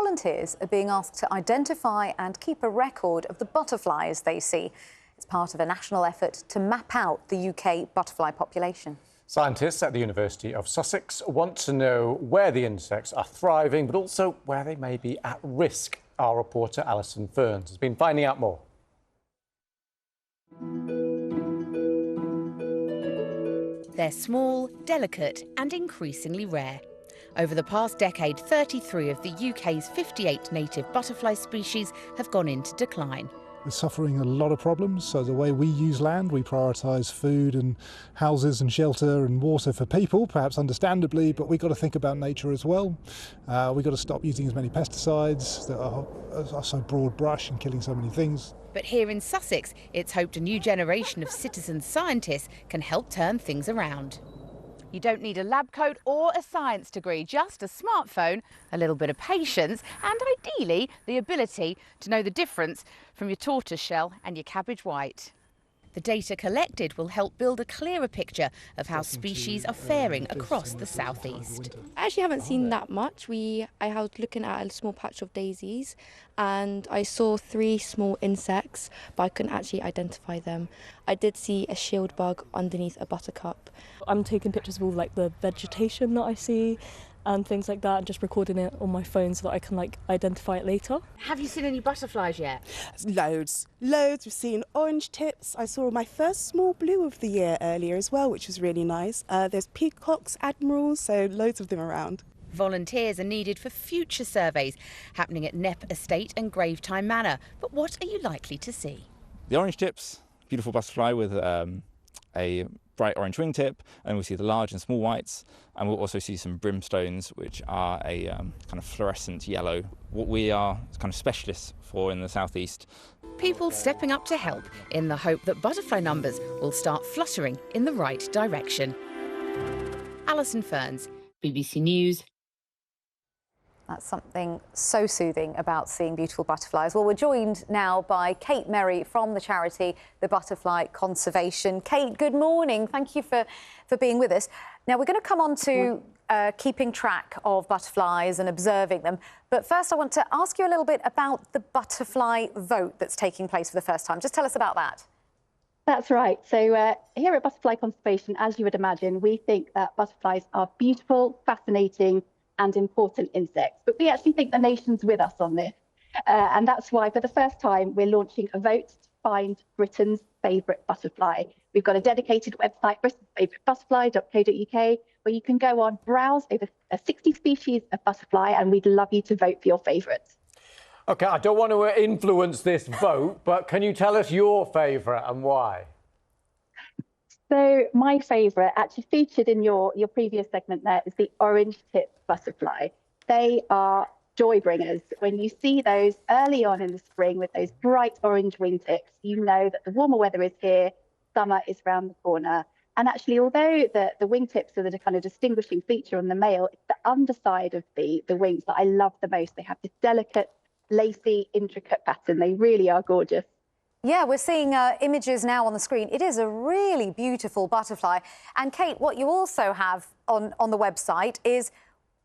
volunteers are being asked to identify and keep a record of the butterflies they see. It's part of a national effort to map out the UK butterfly population. Scientists at the University of Sussex want to know where the insects are thriving, but also where they may be at risk. Our reporter Alison Ferns has been finding out more. They're small, delicate and increasingly rare. Over the past decade, 33 of the UK's 58 native butterfly species have gone into decline. We're suffering a lot of problems, so the way we use land, we prioritise food and houses and shelter and water for people, perhaps understandably, but we've got to think about nature as well. We've got to stop using as many pesticides that are so broad brush and killing so many things. But here in Sussex, it's hoped a new generation of citizen scientists can help turn things around. You don't need a lab coat or a science degree, just a smartphone, a little bit of patience and ideally the ability to know the difference from your tortoiseshell and your cabbage white. The data collected will help build a clearer picture of how species are faring across the southeast. I actually haven't seen that much. I was looking at a small patch of daisies and I saw 3 small insects, but I couldn't actually identify them. I did see a shield bug underneath a buttercup. I'm taking pictures of all the vegetation that I see and things like that, and just recording it on my phone so that I can identify it later. Have you seen any butterflies yet? Loads. We've seen orange tips. I saw my first small blue of the year earlier as well, which was really nice. There's peacocks, admirals, so loads of them around. Volunteers are needed for future surveys happening at Knepp Estate and Gravetime Manor. But what are you likely to see? The orange tips, beautiful butterfly with a bright orange wingtip, and we'll see the large and small whites, and we'll also see some brimstones, which are a kind of fluorescent yellow, what we are kind of specialists for in the southeast. People stepping up to help in the hope that butterfly numbers will start fluttering in the right direction. Alison Ferns, BBC News. That's something so soothing about seeing beautiful butterflies. Well, we're joined now by Kate Merry from the charity, the Butterfly Conservation. Kate, good morning. Thank you for being with us. Now, we're going to come on to keeping track of butterflies and observing them. But first, I want to ask you a little bit about the butterfly vote that's taking place for the first time. Just tell us about that. That's right. So here at Butterfly Conservation, as you would imagine, we think that butterflies are beautiful, fascinating and important insects. But we actually think the nation's with us on this. And that's why, for the first time, we're launching a vote to find Britain's favourite butterfly. We've got a dedicated website, britain'sfavouriteButterfly.co.uk, where you can go on, browse over 60 species of butterfly, and we'd love you to vote for your favourites. OK, I don't want to influence this vote, but can you tell us your favourite and why? So my favourite, actually featured in your previous segment there, is the orange tip butterfly. They are joy bringers. When you see those early on in the spring with those bright orange wingtips, you know that the warmer weather is here, summer is round the corner. And actually, although the wingtips are the kind of distinguishing feature on the male, it's the underside of the wings that I love the most. They have this delicate, lacy, intricate pattern. They really are gorgeous. Yeah, we're seeing images now on the screen. It is a really beautiful butterfly. And Kate, what you also have on the website is,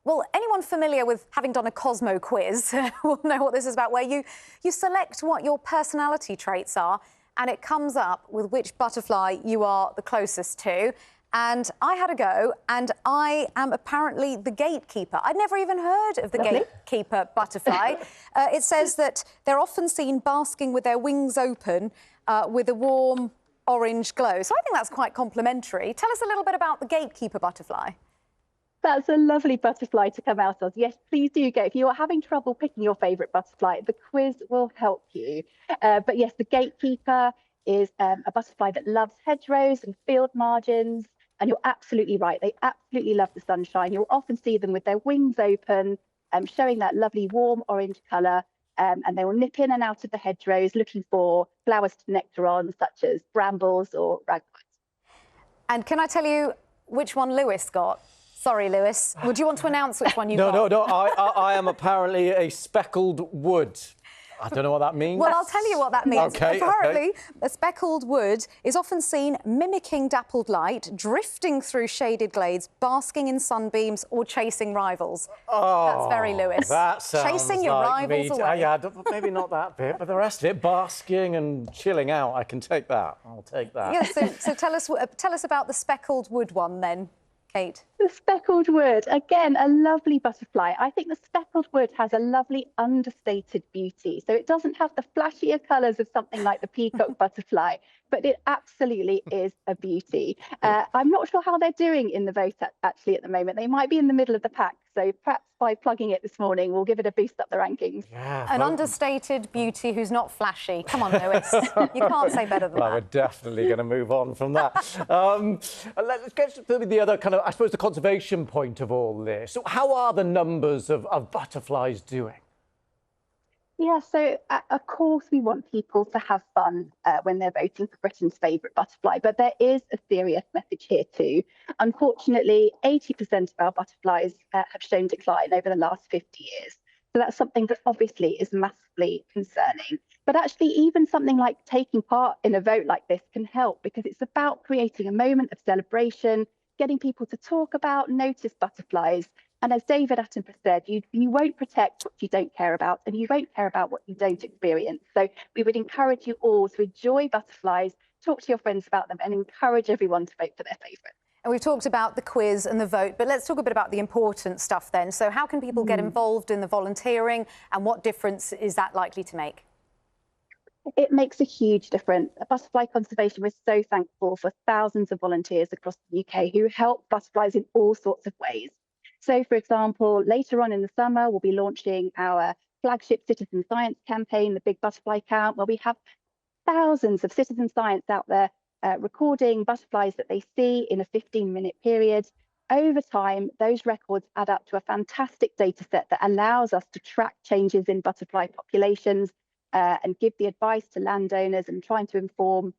well, anyone familiar with having done a Cosmo quiz will know what this is about, where you select what your personality traits are, and it comes up with which butterfly you are the closest to. And I had a go, and I am apparently the gatekeeper. I'd never even heard of the gatekeeper butterfly. It says that they're often seen basking with their wings open with a warm orange glow. So I think that's quite complimentary. Tell us a little bit about the gatekeeper butterfly. That's a lovely butterfly to come out of. Yes, please do go. If you're having trouble picking your favourite butterfly, the quiz will help you. But yes, the gatekeeper is a butterfly that loves hedgerows and field margins. And you're absolutely right. They absolutely love the sunshine. You'll often see them with their wings open, showing that lovely warm orange colour. And they will nip in and out of the hedgerows looking for flowers to nectar on, such as brambles or ragpies. And can I tell you which one Lewis got? Sorry, Lewis. Would you want to announce which one you got? No. I am apparently a speckled wood. I don't know what that means. Well, I'll tell you what that means. Okay, Apparently, a speckled wood is often seen mimicking dappled light, drifting through shaded glades, basking in sunbeams or chasing rivals. Oh, that's very Lewis. That sounds chasing your like rivals me. away. Yeah, maybe not that bit, but the rest of it, basking and chilling out, I can take that. I'll take that. Yeah, so tell us about the speckled wood one then, Kate. The speckled wood, again, a lovely butterfly. I think the speckled wood has a lovely understated beauty. So it doesn't have the flashier colours of something like the peacock butterfly, but it absolutely is a beauty. I'm not sure how they're doing in the vote actually at the moment. They might be in the middle of the pack. So perhaps by plugging it this morning, we'll give it a boost up the rankings. Yeah, An understated beauty who's not flashy. Come on, Lewis. You can't say better than well, that. we're definitely going to move on from that. Let's get to the other kind of, I suppose, the conservation point of all this. So how are the numbers of butterflies doing? Yeah, so of course we want people to have fun when they're voting for Britain's favourite butterfly, but there is a serious message here too. Unfortunately, 80% of our butterflies have shown decline over the last 50 years. So that's something that obviously is massively concerning. But actually, even something like taking part in a vote like this can help, because it's about creating a moment of celebration, getting people to talk about, notice butterflies. And as David Attenborough said, you won't protect what you don't care about, and you won't care about what you don't experience. So we would encourage you all to enjoy butterflies, talk to your friends about them, and encourage everyone to vote for their favourite. And we've talked about the quiz and the vote, but let's talk a bit about the important stuff then. So how can people get involved in the volunteering, and what difference is that likely to make? It makes a huge difference. At Butterfly Conservation, we're so thankful for thousands of volunteers across the UK who help butterflies in all sorts of ways. So, for example, later on in the summer, we'll be launching our flagship citizen science campaign, the Big Butterfly Count, where we have thousands of citizen science out there recording butterflies that they see in a 15-minute period. Over time, those records add up to a fantastic data set that allows us to track changes in butterfly populations and give the advice to landowners and trying to inform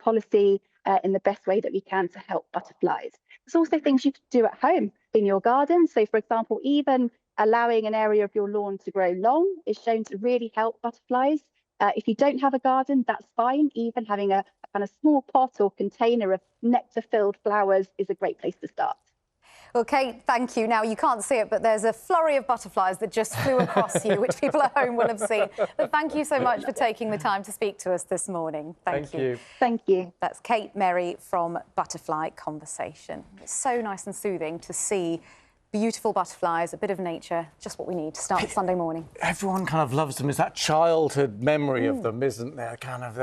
policy in the best way that we can to help butterflies. There's also things you can do at home in your garden. So, for example, even allowing an area of your lawn to grow long is shown to really help butterflies. If you don't have a garden, that's fine. Even having a kind of small pot or container of nectar-filled flowers is a great place to start. Well, Kate, thank you. Now, you can't see it, but there's a flurry of butterflies that just flew across you, which people at home will have seen. But thank you so much for taking the time to speak to us this morning. Thank you. Thank you. That's Kate Merry from Butterfly Conversation. It's so nice and soothing to see beautiful butterflies, a bit of nature, just what we need to start Sunday morning. Everyone kind of loves them. It's that childhood memory of them, isn't there?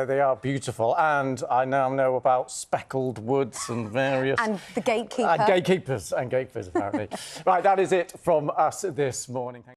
They are beautiful. And I now know about speckled woods and various... And the gatekeeper. And gatekeepers, apparently. Right, that is it from us this morning.